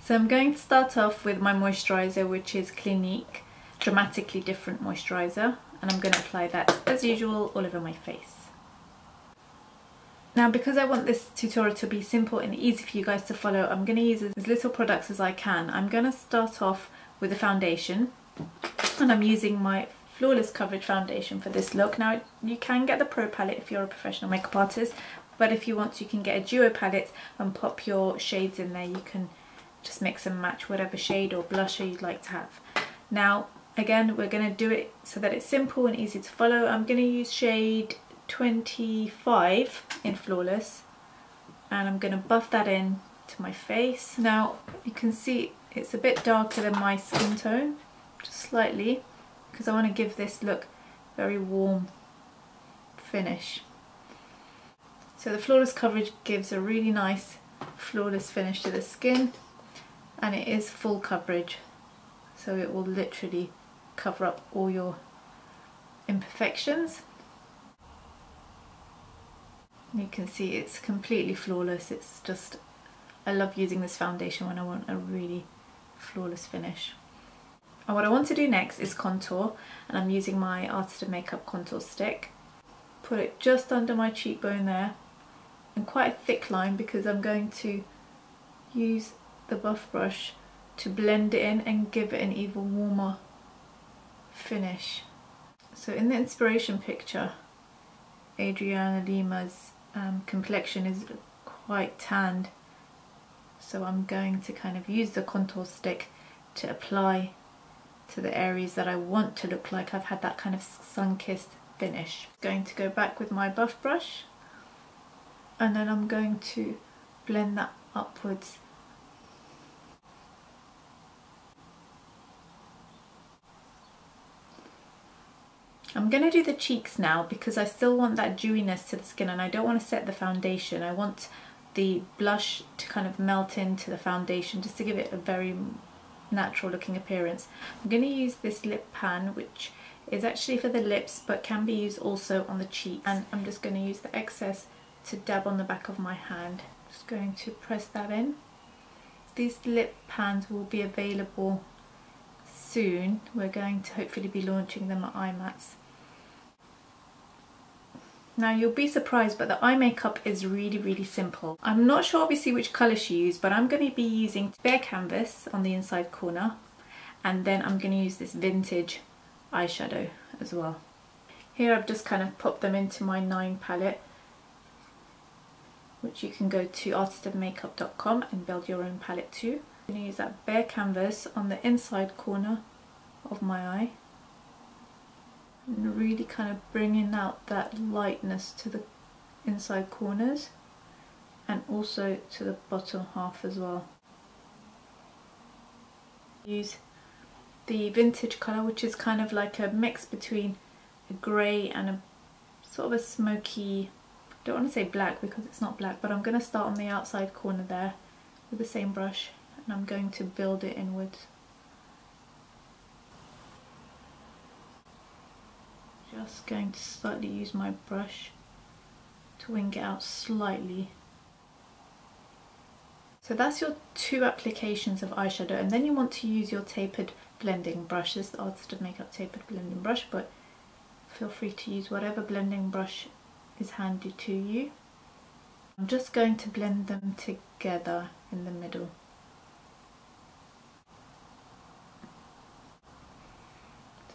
So I'm going to start off with my moisturiser, which is Clinique Dramatically Different Moisturiser, and I'm going to apply that as usual all over my face. Now, because I want this tutorial to be simple and easy for you guys to follow, I'm going to use as little products as I can. I'm going to start off with the foundation, and I'm using my Flawless Coverage foundation for this look. Now, you can get the Pro palette if you're a professional makeup artist, but if you want, you can get a duo palette and pop your shades in there. You can just mix and match whatever shade or blusher you'd like to have. Now, again, we're going to do it so that it's simple and easy to follow. I'm going to use shade 25 in Flawless, and I'm going to buff that in to my face. Now, you can see it's a bit darker than my skin tone, just slightly, because I want to give this look very warm finish. So the Flawless Coverage gives a really nice flawless finish to the skin, and it is full coverage, so it will literally cover up all your imperfections. You can see it's completely flawless. It's just, I love using this foundation when I want a really flawless finish. And what I want to do next is contour, and I'm using my Artist of Makeup contour stick. Put it just under my cheekbone there, and quite a thick line, because I'm going to use the buff brush to blend it in and give it an even warmer finish. So in the inspiration picture, Adriana Lima's complexion is quite tanned, so I'm going to kind of use the contour stick to apply to the areas that I want to look like I've had that kind of sun-kissed finish. Going to go back with my buff brush, and then I'm going to blend that upwards. I'm going to do the cheeks now, because I still want that dewiness to the skin and I don't want to set the foundation. I want the blush to kind of melt into the foundation just to give it a very natural looking appearance. I'm going to use this lip pan, which is actually for the lips but can be used also on the cheeks, and I'm just going to use the excess to dab on the back of my hand. Just going to press that in. These lip pans will be available soon. We're going to hopefully be launching them at IMATS. Now, you'll be surprised, but the eye makeup is really simple. I'm not sure obviously which colour she used, but I'm going to be using bare canvas on the inside corner, and then I'm going to use this vintage eyeshadow as well. Here I've just kind of popped them into my 9 palette, which you can go to artistofmakeup.com and build your own palette too. I'm going to use that bare canvas on the inside corner of my eye, and really kind of bringing out that lightness to the inside corners and also to the bottom half as well. Use the vintage colour, which is kind of like a mix between a grey and a sort of a smoky, I don't want to say black because it's not black, but I'm going to start on the outside corner there with the same brush, and I'm going to build it inwards. Just going to slightly use my brush to wing it out slightly. So that's your 2 applications of eyeshadow, and then you want to use your tapered blending brush. This is the Artist of Makeup tapered blending brush, but feel free to use whatever blending brush is handy to you. I'm just going to blend them together in the middle.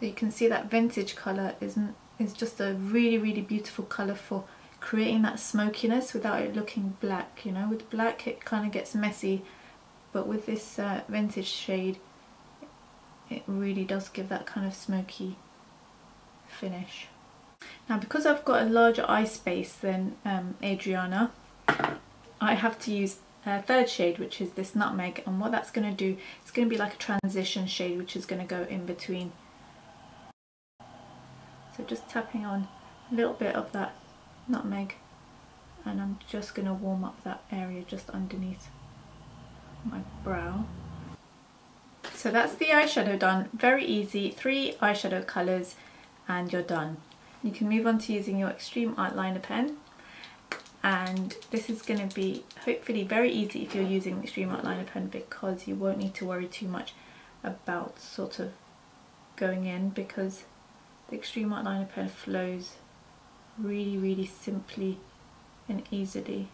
So you can see that vintage colour is just a really beautiful colour for creating that smokiness without it looking black. You know, with black it kind of gets messy, but with this vintage shade it really does give that kind of smoky finish. Now, because I've got a larger eye space than Adriana, I have to use a 3rd shade, which is this Nutmeg, and what that's going to do, it's going to be like a transition shade which is going to go in between. So just tapping on a little bit of that Nutmeg, and I'm just going to warm up that area just underneath my brow. So that's the eyeshadow done. Very easy, 3 eyeshadow colours and you're done. You can move on to using your Extreme Eyeliner pen, and this is going to be hopefully very easy if you're using the Extreme Outliner pen, because you won't need to worry too much about sort of going in, because the Extreme Outliner pen flows really simply and easily.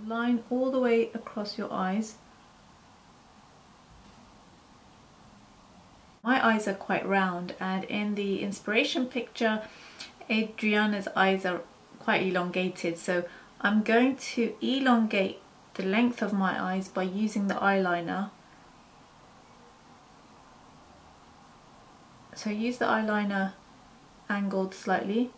Line all the way across your eyes. My eyes are quite round, and in the inspiration picture Adriana's eyes are quite elongated, so I'm going to elongate the length of my eyes by using the eyeliner. So use the eyeliner angled slightly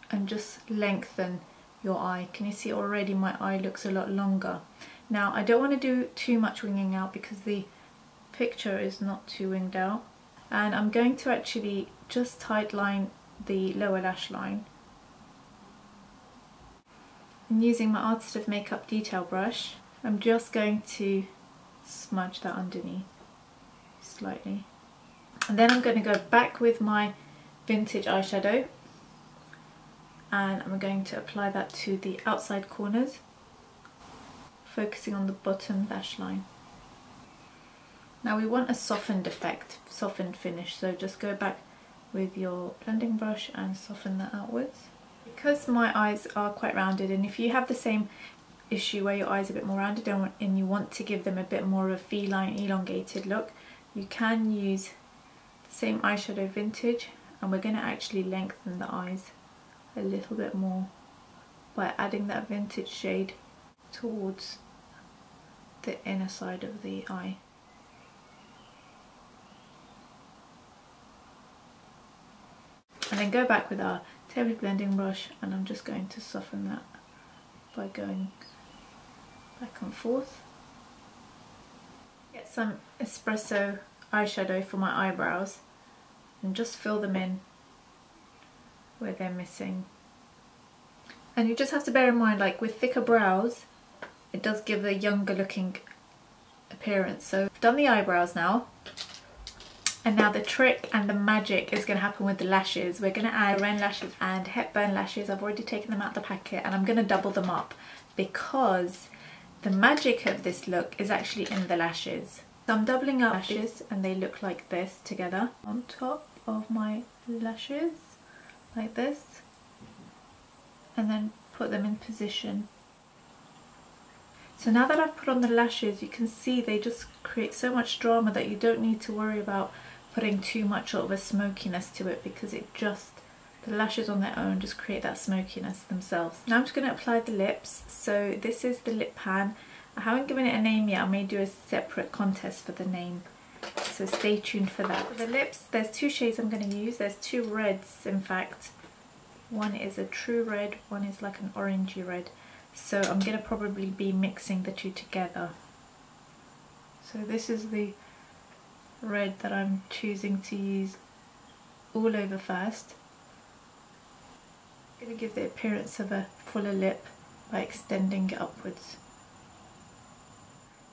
and just lengthen your eye. Can you see already my eye looks a lot longer? Now I don't want to do too much winging out because the picture is not too winged out, and I'm going to actually just tight line the lower lash line. And using my Artist of Makeup detail brush, I'm just going to smudge that underneath slightly. And then I'm going to go back with my vintage eyeshadow, and I'm going to apply that to the outside corners, focusing on the bottom lash line. Now we want a softened effect, softened finish, so just go back with your blending brush and soften that outwards. Because my eyes are quite rounded, and if you have the same issue where your eyes are a bit more rounded and you want to give them a bit more of a feline elongated look, you can use the same eyeshadow vintage, and we're going to actually lengthen the eyes a little bit more by adding that vintage shade towards the inner side of the eye. And then go back with our tapered blending brush, and I'm just going to soften that by going back and forth. Get some espresso eyeshadow for my eyebrows and just fill them in where they're missing. And you just have to bear in mind, like with thicker brows, it does give a younger looking appearance. So I've done the eyebrows now, and now the trick and the magic is going to happen with the lashes. We're going to add Ren lashes and Hepburn lashes. I've already taken them out of the packet, and I'm going to double them up because the magic of this look is actually in the lashes. So I'm doubling up lashes, and they look like this together on top of my lashes, like this, and then put them in position. So now that I've put on the lashes, you can see they just create so much drama that you don't need to worry about putting too much of a smokiness to it, because it just, the lashes on their own just create that smokiness themselves. Now I'm just going to apply the lips. So this is the lip pan. I haven't given it a name yet. I may do a separate contest for the name, so stay tuned for that. For the lips, there's two shades I'm going to use. There's two reds, in fact. One is a true red, one is like an orangey red. So I'm going to probably be mixing the two together. So this is the red that I'm choosing to use all over first. I'm going to give the appearance of a fuller lip by extending it upwards.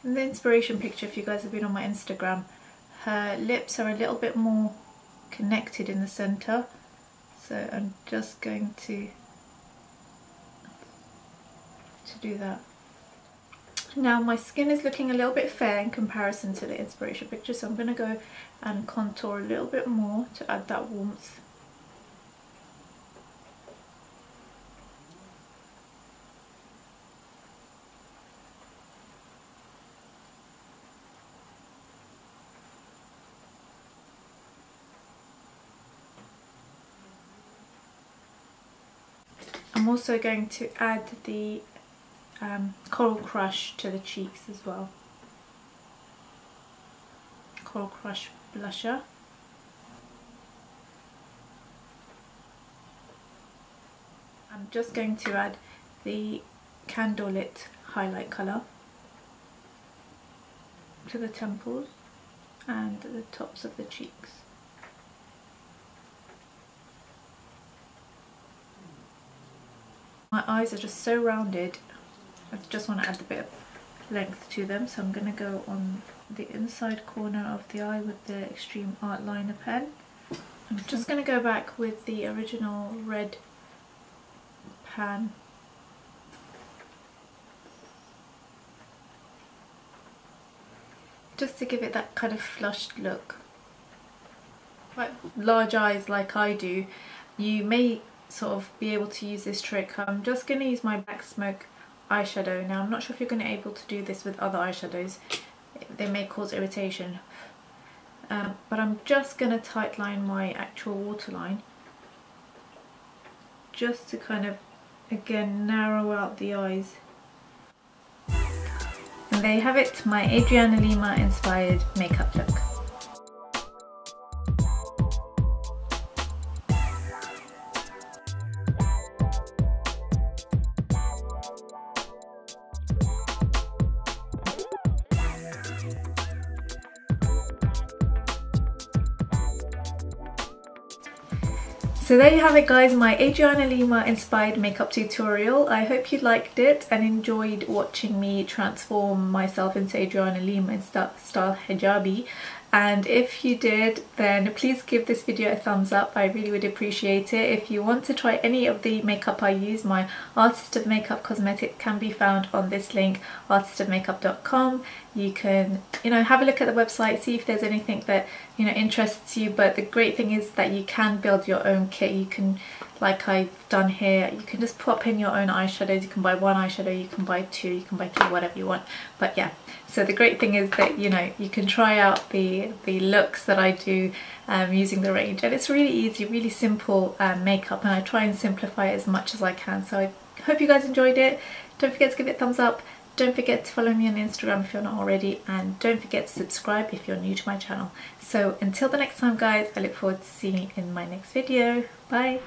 In the inspiration picture, if you guys have been on my Instagram, her lips are a little bit more connected in the centre. So I'm just going to do that. Now my skin is looking a little bit fair in comparison to the inspiration picture, so I'm going to go and contour a little bit more to add that warmth. I'm also going to add the Coral Crush to the cheeks as well. Coral Crush blusher. I'm just going to add the Candlelit highlight colour to the temples and the tops of the cheeks. My eyes are just so rounded, I just want to add a bit of length to them, so I'm going to go on the inside corner of the eye with the Extreme Outliner pen I'm just going to go back with the original red pan. Just to give it that kind of flushed look. Quite large eyes like I do, you may sort of be able to use this trick. I'm just going to use my Black Smoke eyeshadow. Now I'm not sure if you're going to be able to do this with other eyeshadows, they may cause irritation. But I'm just going to tightline my actual waterline, just to kind of, again, narrow out the eyes. And there you have it, my Adriana Lima inspired makeup look. So there you have it guys, my Adriana Lima inspired makeup tutorial. I hope you liked it and enjoyed watching me transform myself into Adriana Lima in style hijabi. And if you did, then please give this video a thumbs up. I really would appreciate it. If you want to try any of the makeup I use, my Artist of Makeup cosmetic can be found on this link, artistofmakeup.com. You can, have a look at the website, see if there's anything that, interests you. But the great thing is that you can build your own kit. You can, like I've done here, you can just pop in your own eyeshadows. You can buy one eyeshadow, you can buy two, you can buy three, whatever you want. But yeah, so the great thing is that, you can try out the looks that I do using the range. And it's really easy, really simple makeup, and I try and simplify it as much as I can. So I hope you guys enjoyed it. Don't forget to give it a thumbs up. Don't forget to follow me on Instagram if you're not already, and don't forget to subscribe if you're new to my channel. So until the next time guys, I look forward to seeing you in my next video. Bye!